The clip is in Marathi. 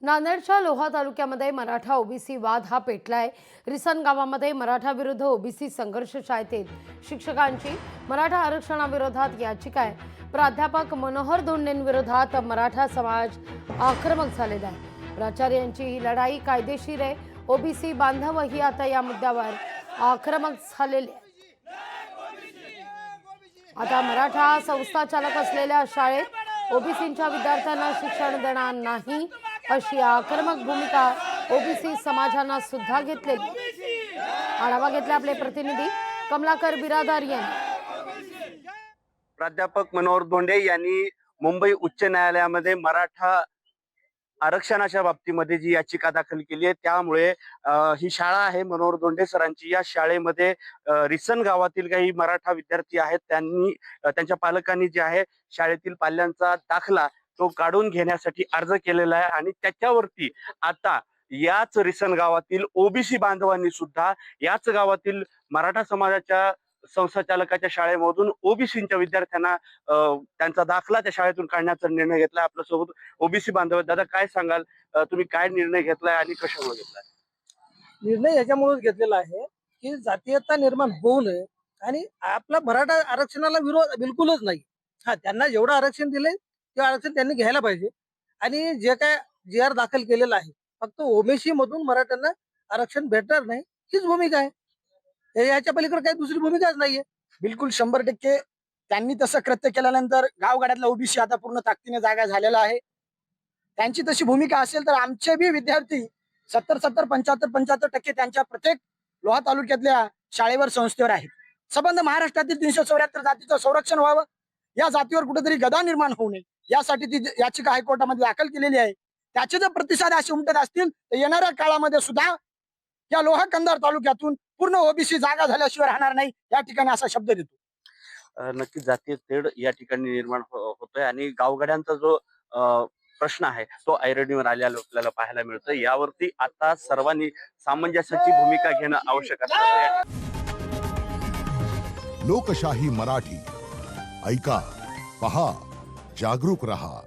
नांदेडच्या लोहा तालुक्यामध्ये मराठा ओबीसी वाद हा पेटलाय। रिसन गावामध्ये मराठा विरुद्ध ओबीसी संघर्ष शाळेतील शिक्षकांची मराठा आरक्षणाविरोधात याचिका आहे। प्राध्यापक मनोहर धोंडेंविरोधात मराठा समाज आक्रमक झालेला आहे। प्राचार्यांची ही लढाई कायदेशीर आहे। ओबीसी बांधवही आता या मुद्द्यावर आक्रमक झालेले आहेत। आता मराठा संस्था चालक असलेल्या शाळेत ओबीसींच्या विद्यार्थ्यांना शिक्षण देणार नाही अशी आक्रमक भूमिका ओबीसी समाजानं सुद्धा घेतलेली। आढावा घेतला आपले प्रतिनिधी कमलाकर बिरादार यांनी। प्राध्यापक मनोहर धोंडे यांनी मुंबई उच्च न्यायालयामध्ये मराठा आरक्षणाच्या बाबतीमध्ये जी याचिका दाखल केली आहे, त्यामुळे ही शाळा आहे मनोहर धोंडे सरांची। या शाळेमध्ये रिसन गावातील काही मराठा विद्यार्थी आहेत, त्यांच्या पालकांनी जे आहे शाळेतील पाल्यांचा दाखला तो काढून घेण्यासाठी अर्ज केलेला आहे आणि त्याच्यावरती आता याच रिसन गावातील ओबीसी बांधवांनी सुद्धा याच गावातील मराठा समाजाच्या संस्थाचालकाच्या शाळेमधून ओबीसीच्या विद्यार्थ्यांना त्यांचा दाखला त्या शाळेतून काढण्याचा निर्णय घेतला। आपल्यासोबत ओबीसी बांधव दादा, काय सांगाल, तुम्ही काय निर्णय घेतलाय आणि कशामुळे घेतलाय? निर्णय याच्यामुळेच घेतलेला आहे की जातीयता निर्माण होऊ नये आणि आपला मराठा आरक्षणाला विरोध बिलकुलच नाही। हा, त्यांना जेवढं आरक्षण दिले ते आरक्षण त्यांनी घ्यायला पाहिजे आणि जे काय जी आर दाखल केलेला आहे फक्त ओबीसी मधून मराठ्यांना आरक्षण भेटणार नाही हीच भूमिका आहे। याच्या पलीकडे काही दुसरी भूमिकाच नाहीये। बिलकुल 100% त्यांनी तसं कृत्य केल्यानंतर गावगाड्यातला ओबीसी आता पूर्ण ताकदीने जागा झालेला आहे। त्यांची तशी भूमिका असेल तर आमचे बी विद्यार्थी 70-70, 75-75% त्यांच्या प्रत्येक लोहा तालुक्यातल्या शाळेवर संस्थेवर आहेत। संबंध महाराष्ट्रातील 374 जातीचं संरक्षण व्हावं, या जातीवर कुठेतरी गदा निर्माण होऊ नये यासाठी ती याचिका हायकोर्टामध्ये दाखल केलेली आहे। त्याचे जर प्रतिसाद असे उमटत असतील तर येणाऱ्या काळामध्ये सुद्धा या लोहा कंधार तालुक्यातून पूर्ण ओबीसी जागा झाल्याशिवाय राहणार नाही या ठिकाणी असा शब्द देतो। नक्कीच जातीय तेढ या ठिकाणी निर्माण होतोय आणि गावगाड्यांचा जो प्रश्न आहे तो ऐरणीवर आलेला आपल्याला पाहायला मिळतोय। यावरती आता सर्वांनी सामंजस्याची भूमिका घेणं आवश्यक असतं। लोकशाही मराठी ऐका, पहा, जागरूक रहा।